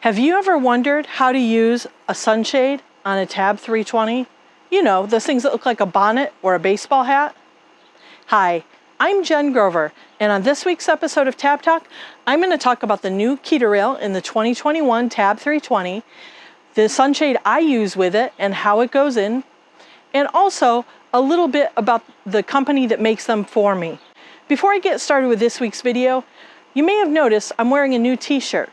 Have you ever wondered how to use a sunshade on a Tab 320? You know, those things that look like a bonnet or a baseball hat? Hi, I'm Jen Grover, and on this week's episode of Tab Talk, I'm going to talk about the new keder rail in the 2021 Tab 320, the sunshade I use with it and how it goes in, and also a little bit about the company that makes them for me. Before I get started with this week's video, you may have noticed I'm wearing a new t-shirt.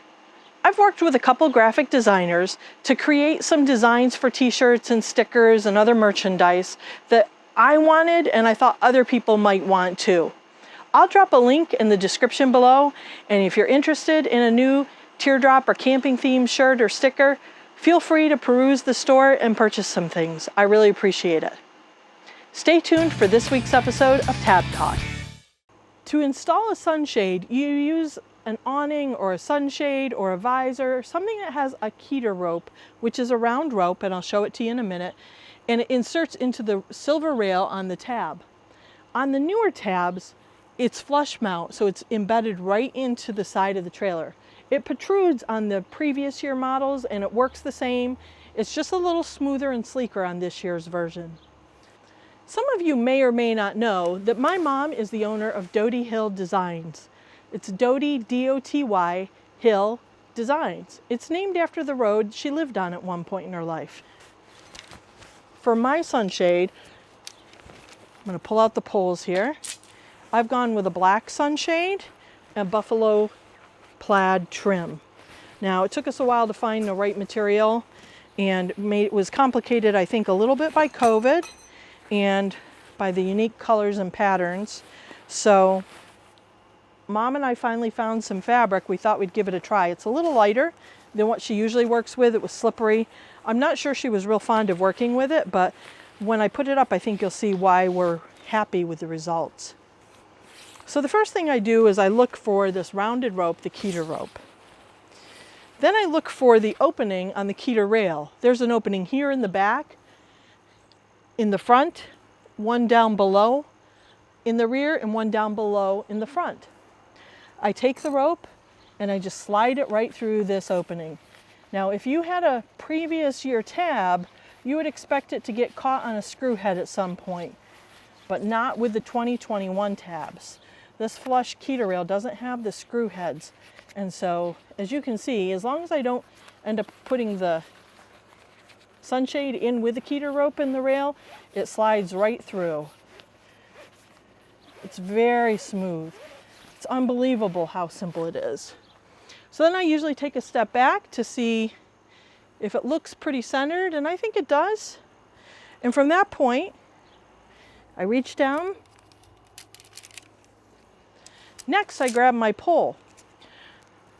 I've worked with a couple graphic designers to create some designs for t-shirts and stickers and other merchandise that I wanted and I thought other people might want too. I'll drop a link in the description below, and if you're interested in a new teardrop or camping themed shirt or sticker, feel free to peruse the store and purchase some things. I really appreciate it. Stay tuned for this week's episode of Tab Talk. To install a sunshade, you use an awning or a sunshade or a visor, something that has a keder rope, which is a round rope, and I'll show it to you in a minute, and it inserts into the silver rail on the tab. On the newer tabs, it's flush mount, so it's embedded right into the side of the trailer. It protrudes on the previous year models and it works the same. It's just a little smoother and sleeker on this year's version. Some of you may or may not know that my mom is the owner of Dodie Hill Designs. It's Dodie, D-O-T-Y, Hill Designs. It's named after the road she lived on at one point in her life. For my sunshade, I'm going to pull out the poles here. I've gone with a black sunshade and buffalo plaid trim. Now, it took us a while to find the right material, and it was complicated, I think, a little bit by COVID and by the unique colors and patterns. So Mom and I finally found some fabric. We thought we'd give it a try. It's a little lighter than what she usually works with. It was slippery. I'm not sure she was real fond of working with it, but when I put it up, I think you'll see why we're happy with the results. So the first thing I do is I look for this rounded rope, the keder rope. Then I look for the opening on the keder rail. There's an opening here in the back, in the front, one down below in the rear, and one down below in the front. I take the rope and I just slide it right through this opening. Now, if you had a previous year tab, you would expect it to get caught on a screw head at some point, but not with the 2021 tabs. This flush keder rail doesn't have the screw heads. And so, as you can see, as long as I don't end up putting the sunshade in with the keder rope in the rail, it slides right through. It's very smooth. It's unbelievable how simple it is. So then I usually take a step back to see if it looks pretty centered, and I think it does. And from that point, I reach down. Next, I grab my pole.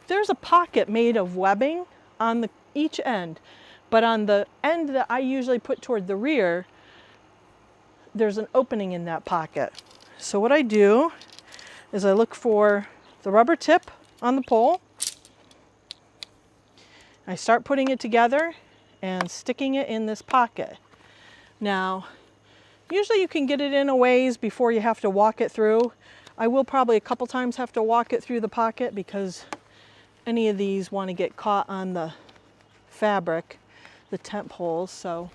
There's a pocket made of webbing on each end, but on the end that I usually put toward the rear, there's an opening in that pocket. So what I do is I look for the rubber tip on the pole. I start putting it together and sticking it in this pocket. Now, usually you can get it in a ways before you have to walk it through. I will probably a couple times have to walk it through the pocket because any of these want to get caught on the fabric, the tent poles. So,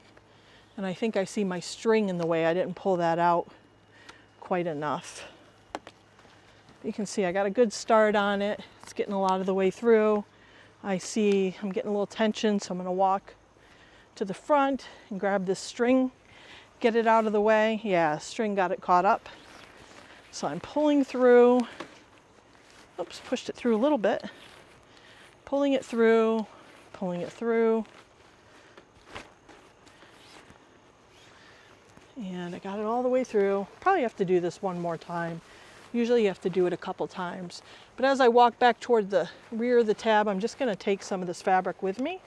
and I think I see my string in the way. I didn't pull that out quite enough. You can see I got a good start on it. It's getting a lot of the way through. I see I'm getting a little tension, so I'm going to walk to the front and grab this string, get it out of the way. Yeah, string got it caught up. So I'm pulling through. Oops, pushed it through a little bit. Pulling it through, pulling it through. And I got it all the way through. Probably have to do this one more time. Usually you have to do it a couple times. But as I walk back toward the rear of the tab, I'm just going to take some of this fabric with me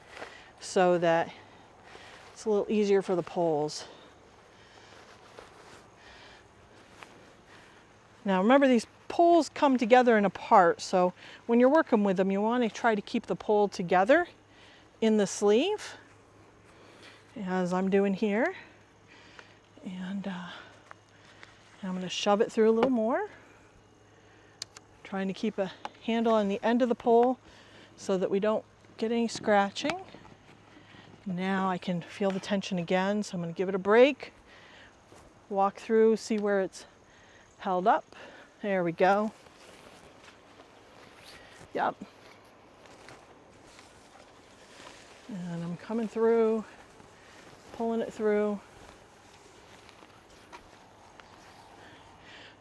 so that it's a little easier for the poles. Now remember, these poles come together and apart, so when you're working with them, you want to try to keep the pole together in the sleeve, as I'm doing here. And I'm going to shove it through a little more. Trying to keep a handle on the end of the pole so that we don't get any scratching. Now I can feel the tension again, so I'm going to give it a break. Walk through, see where it's held up. There we go. Yep. And I'm coming through, pulling it through.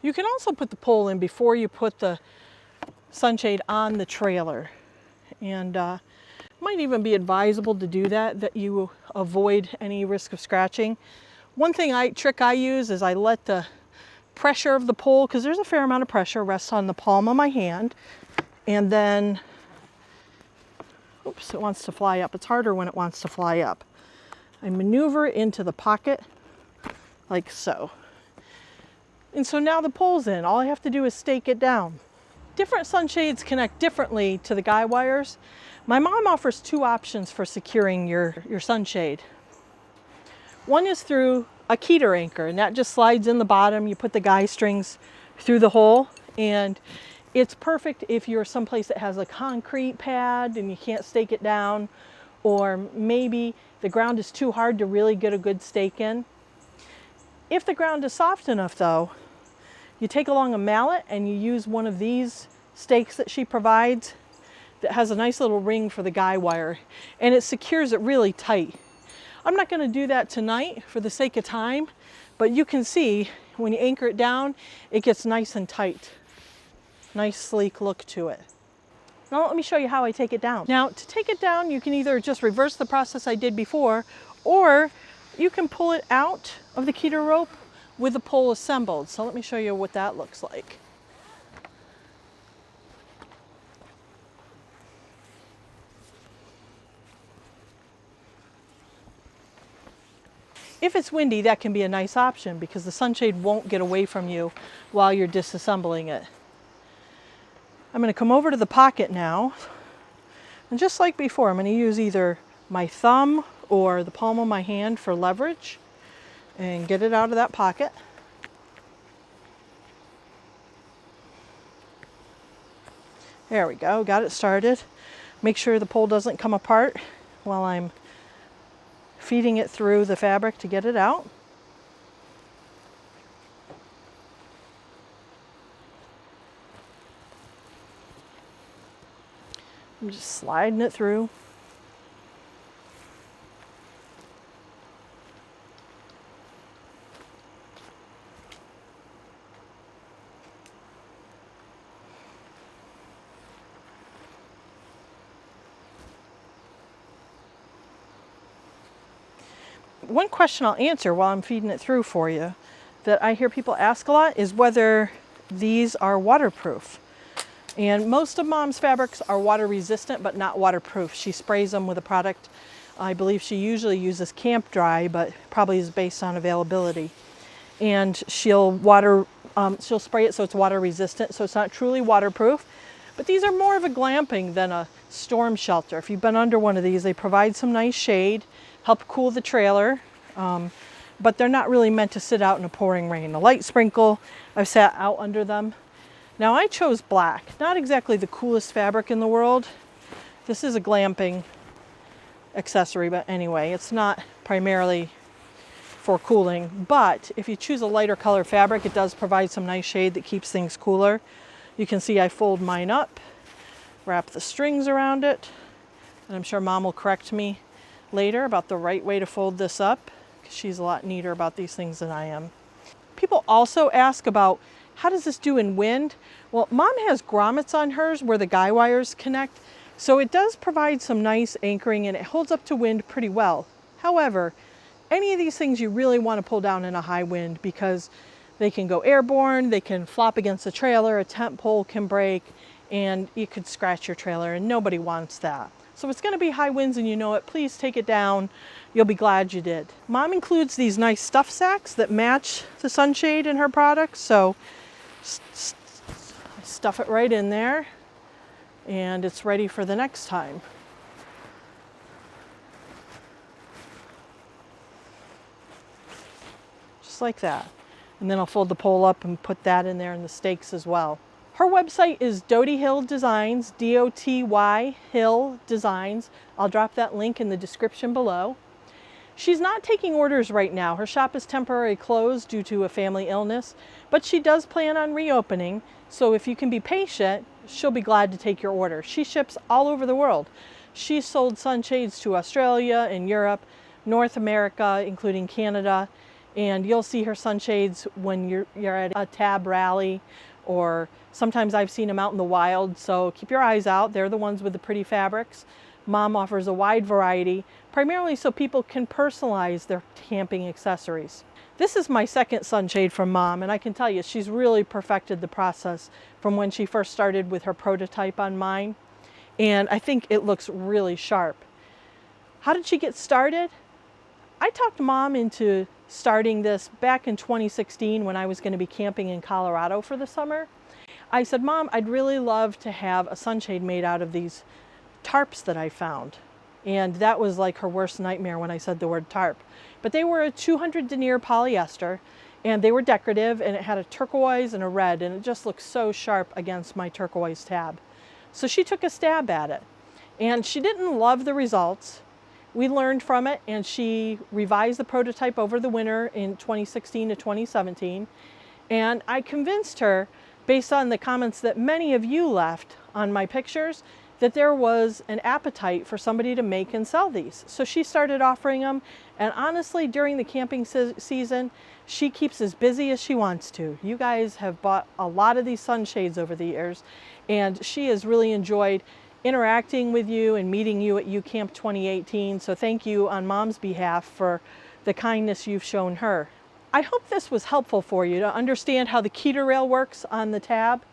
You can also put the pole in before you put the sunshade on the trailer. And might even be advisable to do that you avoid any risk of scratching. One trick I use is I let the pressure of the pole, because there's a fair amount of pressure, rest on the palm of my hand. And then, oops, it wants to fly up. It's harder when it wants to fly up. I maneuver it into the pocket like so. And so now the pole's in. All I have to do is stake it down. Different sunshades connect differently to the guy wires. My mom offers two options for securing your sunshade. One is through a keder anchor, and that just slides in the bottom. You put the guy strings through the hole, and it's perfect if you're someplace that has a concrete pad and you can't stake it down, or maybe the ground is too hard to really get a good stake in. If the ground is soft enough though, you take along a mallet and you use one of these stakes that she provides that has a nice little ring for the guy wire, and it secures it really tight. I'm not going to do that tonight for the sake of time, but you can see when you anchor it down, it gets nice and tight. Nice sleek look to it. Now let me show you how I take it down. Now to take it down, you can either just reverse the process I did before, or you can pull it out of the keder rope with the pole assembled. So let me show you what that looks like. If it's windy, that can be a nice option because the sunshade won't get away from you while you're disassembling it. I'm going to come over to the pocket now, and just like before, I'm going to use either my thumb or the palm of my hand for leverage and get it out of that pocket. There we go, got it started. Make sure the pole doesn't come apart while I'm feeding it through the fabric to get it out. I'm just sliding it through. One question I'll answer while I'm feeding it through for you that I hear people ask a lot is whether these are waterproof. And most of Mom's fabrics are water resistant but not waterproof. She sprays them with a product. I believe she usually uses Camp Dry, but probably is based on availability. And she'll spray it so it's water resistant, so it's not truly waterproof. But these are more of a glamping than a storm shelter. If you've been under one of these, they provide some nice shade, help cool the trailer, but they're not really meant to sit out in a pouring rain. A light sprinkle, I've sat out under them. Now I chose black, not exactly the coolest fabric in the world. This is a glamping accessory, but anyway, it's not primarily for cooling. But if you choose a lighter color fabric, it does provide some nice shade that keeps things cooler. You can see I fold mine up, wrap the strings around it, and I'm sure Mom will correct me later about the right way to fold this up, because she's a lot neater about these things than I am. People also ask about, how does this do in wind? Well, Mom has grommets on hers where the guy wires connect, so it does provide some nice anchoring and it holds up to wind pretty well. However, any of these things you really want to pull down in a high wind because they can go airborne, they can flop against the trailer, a tent pole can break, and you could scratch your trailer, and nobody wants that. So if it's going to be high winds and you know it, please take it down. You'll be glad you did. Mom includes these nice stuff sacks that match the sunshade in her products, so stuff it right in there and it's ready for the next time. Just like that. And then I'll fold the pole up and put that in there and the stakes as well. Her website is Dodie Hill Designs, D-O-T-Y Hill Designs. I'll drop that link in the description below. She's not taking orders right now. Her shop is temporarily closed due to a family illness, but she does plan on reopening. So if you can be patient, she'll be glad to take your order. She ships all over the world. She's sold sunshades to Australia and Europe, North America, including Canada. And you'll see her sunshades when you're at a tab rally, or sometimes I've seen them out in the wild. So keep your eyes out. They're the ones with the pretty fabrics. Mom offers a wide variety, primarily so people can personalize their camping accessories. This is my second sunshade from Mom, and I can tell you she's really perfected the process from when she first started with her prototype on mine, and I think it looks really sharp. How did she get started? I talked Mom into starting this back in 2016 when I was going to be camping in Colorado for the summer. I said, Mom, I'd really love to have a sunshade made out of these tarps that I found. And that was like her worst nightmare when I said the word tarp. But they were a 200 denier polyester, and they were decorative, and it had a turquoise and a red, and it just looked so sharp against my turquoise tab. So she took a stab at it, and she didn't love the results. We learned from it, and she revised the prototype over the winter in 2016 to 2017. And I convinced her, based on the comments that many of you left on my pictures, that there was an appetite for somebody to make and sell these. So she started offering them, and honestly, during the camping season, she keeps as busy as she wants to. You guys have bought a lot of these sunshades over the years, and she has really enjoyed interacting with you and meeting you at nuCamp 2018. So thank you on Mom's behalf for the kindness you've shown her. I hope this was helpful for you to understand how the keder rail works on the tab,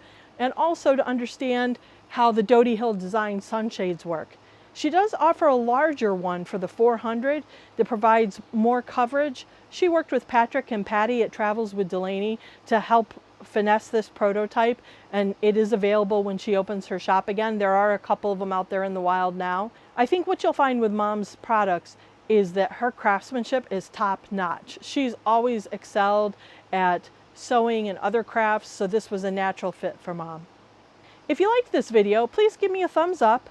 and also to understand how the Dodie Hill Designs sunshades work. She does offer a larger one for the 400 that provides more coverage. She worked with Patrick and Patty at Travels with Delaney to help finesse this prototype, and it is available when she opens her shop again. There are a couple of them out there in the wild now. I think what you'll find with Mom's products is that her craftsmanship is top notch. She's always excelled at sewing and other crafts, so this was a natural fit for Mom. If you liked this video, please give me a thumbs up.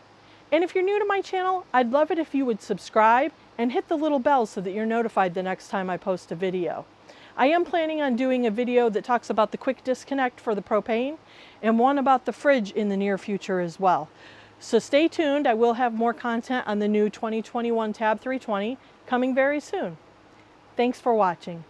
And if you're new to my channel, I'd love it if you would subscribe and hit the little bell so that you're notified the next time I post a video. I am planning on doing a video that talks about the quick disconnect for the propane, and one about the fridge in the near future as well. So stay tuned. I will have more content on the new 2021 Tab 320 coming very soon. Thanks for watching.